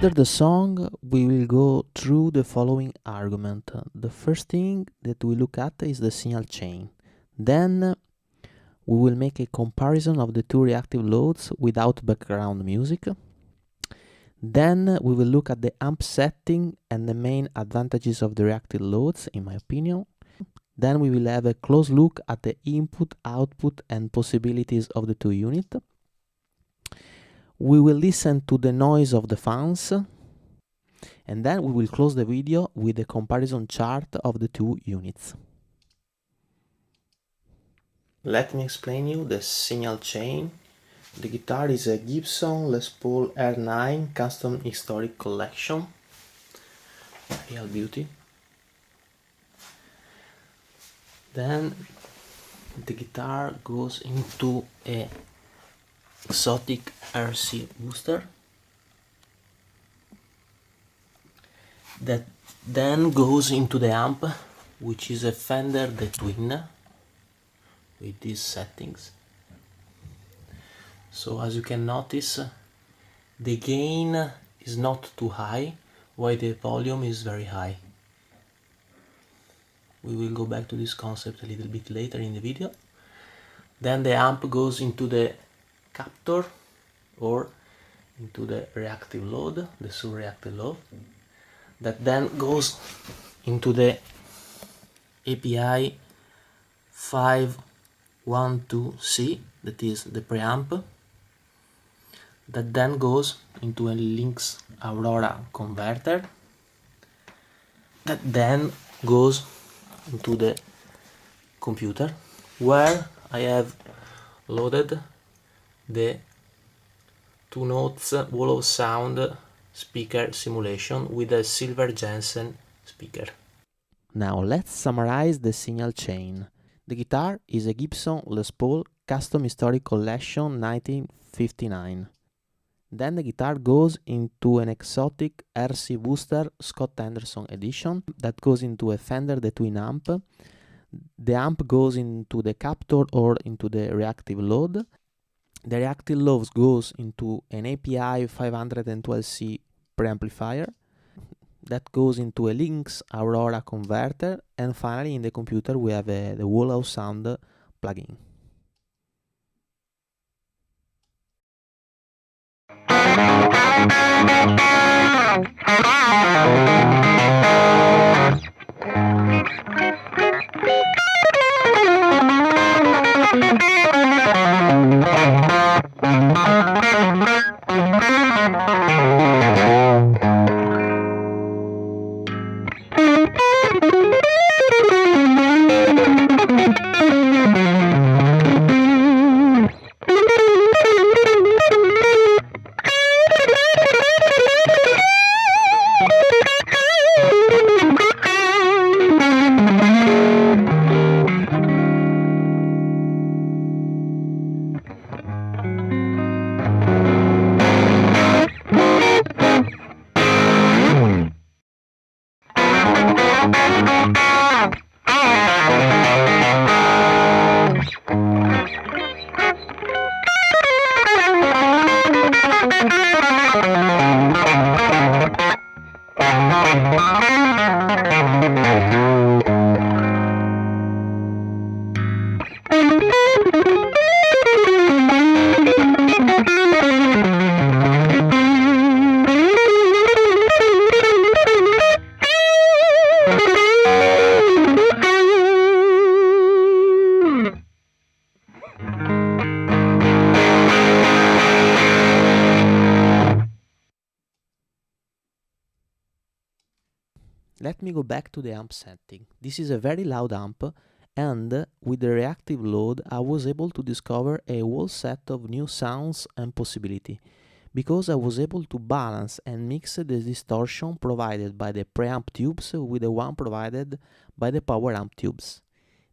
After the song, we will go through the following argument. The first thing that we look at is the signal chain. Then we will make a comparison of the two reactive loads without background music. Then we will look at the amp setting and the main advantages of the reactive loads, in my opinion. Then we will have a close look at the input, output and possibilities of the two units. We will listen to the noise of the fans, and then we will close the video with a comparison chart of the two units. Let me explain you the signal chain. The guitar is a Gibson Les Paul R9 Custom Historic Collection. Real beauty. Then the guitar goes into a exotic RC booster that then goes into the amp, which is a Fender The Twin with these settings. So as you can notice, the gain is not too high while the volume is very high. We will go back to this concept a little bit later in the video. Then the amp goes into the captor or into the reactive load, the Suhr Reactive Load, that then goes into the API 512C, that is the preamp, that then goes into a Lynx Aurora converter, that then goes into the computer, where I have loaded the 2 notes wall of sound speaker simulation with a Silver Jensen speaker. Now let's summarize the signal chain. The guitar is a Gibson Les Paul Custom Historic Collection 1959. Then the guitar goes into an exotic RC booster Scott Anderson edition that goes into a Fender The Twin amp. The amp goes into the captor or into the reactive load. The reactive load goes into an API 512C preamplifier that goes into a Lynx Aurora converter, and finally in the computer we have the wall of sound plugin. Let me go back to the amp setting. This is a very loud amp, and with the reactive load I was able to discover a whole set of new sounds and possibility, because I was able to balance and mix the distortion provided by the preamp tubes with the one provided by the power amp tubes.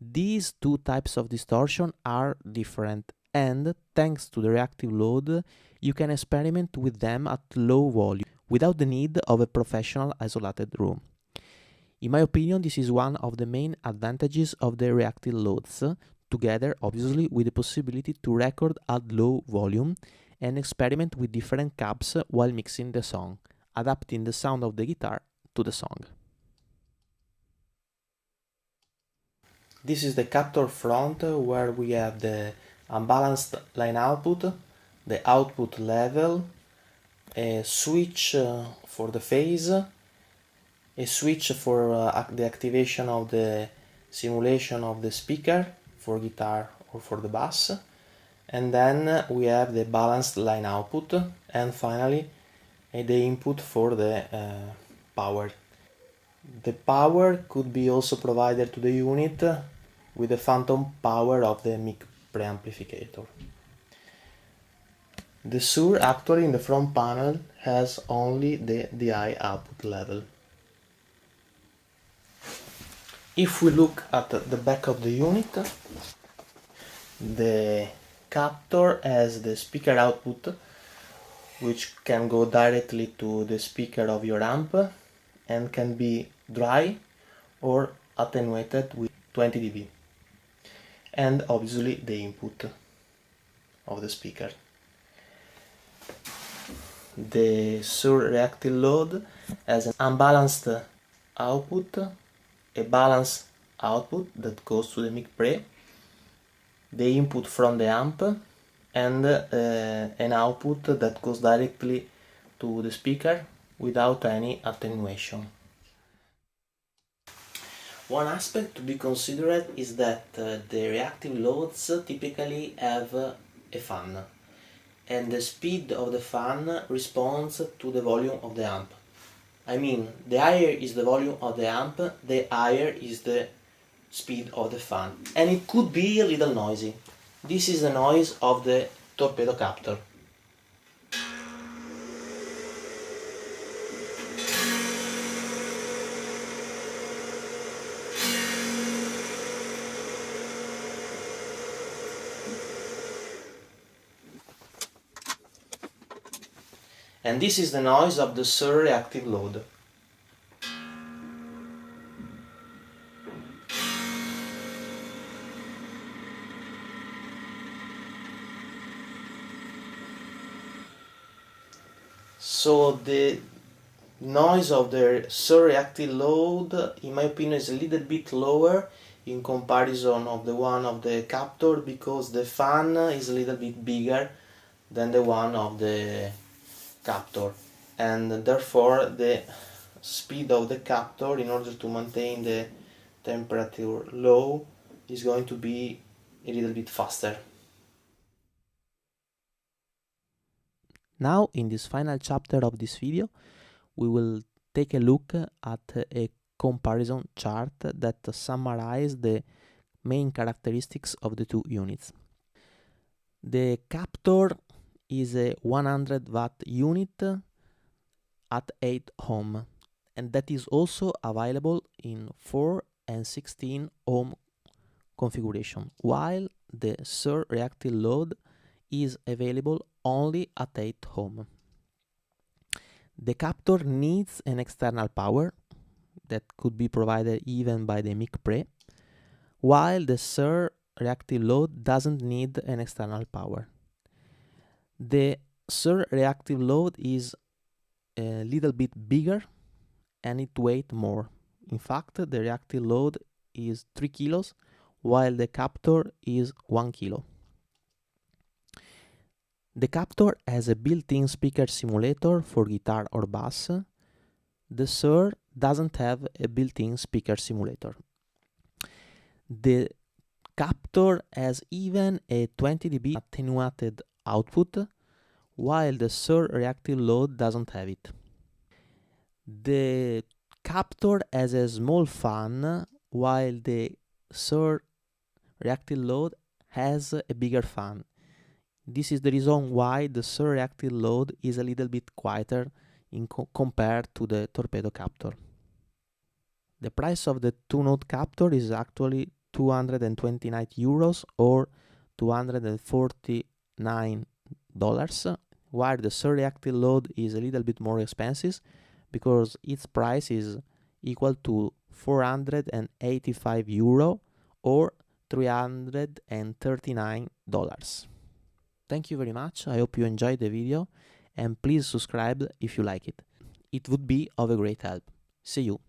These two types of distortion are different, and thanks to the reactive load you can experiment with them at low volume without the need of a professional isolated room. In my opinion, this is one of the main advantages of the reactive loads, together obviously with the possibility to record at low volume and experiment with different cabs while mixing the song. adapting the sound of the guitar to the song. This is the Captor front, where we have the unbalanced line output, the output level, a switch for the phase, a switch for the activation of the simulation of the speaker for guitar or for the bass, and then we have the balanced line output, and finally the input for the power. The power could be also provided to the unit with the phantom power of the mic preamplificator. The Suhr actually in the front panel has only the DI output level. If we look at the back of the unit, the Captor has the speaker output, which can go directly to the speaker of your amp and can be dry or attenuated with 20 dB, and obviously the input of the speaker. The Suhr Reactive Load has an unbalanced output, a balanced output that goes to the mic pre, the input from the amp, and an output that goes directly to the speaker without any attenuation. One aspect to be considered is that the reactive loads typically have a fan, and the speed of the fan responds to the volume of the amp. I mean, the higher is the volume of the amp, the higher is the speed of the fan, and it could be a little noisy. This is the noise of the Torpedo Captor. And this is the noise of the Suhr Reactive Load. So the noise of the Suhr Reactive Load, in my opinion, is a little bit lower in comparison of the one of the Captor, because the fan is a little bit bigger than the one of the Captor, and therefore the speed of the Captor, in order to maintain the temperature low, is going to be a little bit faster. Now, in this final chapter of this video, we will take a look at a comparison chart that summarizes the main characteristics of the two units. The Captor is a 100 watt unit at 8 ohm, and that is also available in 4 and 16 ohm configuration, while the Suhr Reactive Load is available only at 8 ohm. The Captor needs an external power that could be provided even by the mic pre, while the Suhr Reactive Load doesn't need an external power. The Suhr Reactive Load is a little bit bigger and it weighs more. In fact, the reactive load is 3 kilos, while the Captor is 1 kilo. The Captor has a built-in speaker simulator for guitar or bass. The Suhr doesn't have a built-in speaker simulator. The Captor has even a 20 dB attenuated output, while the Suhr Reactive Load doesn't have it. The Captor has a small fan, while the Suhr Reactive Load has a bigger fan. This is the reason why the Suhr Reactive Load is a little bit quieter compared to the Torpedo Captor. The price of the two-note Captor is actually 229 euros or $249, while the Suhr Reactive Load is a little bit more expensive because its price is equal to 485 euro or $339. Thank you very much. I hope you enjoyed the video, and please subscribe if you like it. it would be of a great help. See you!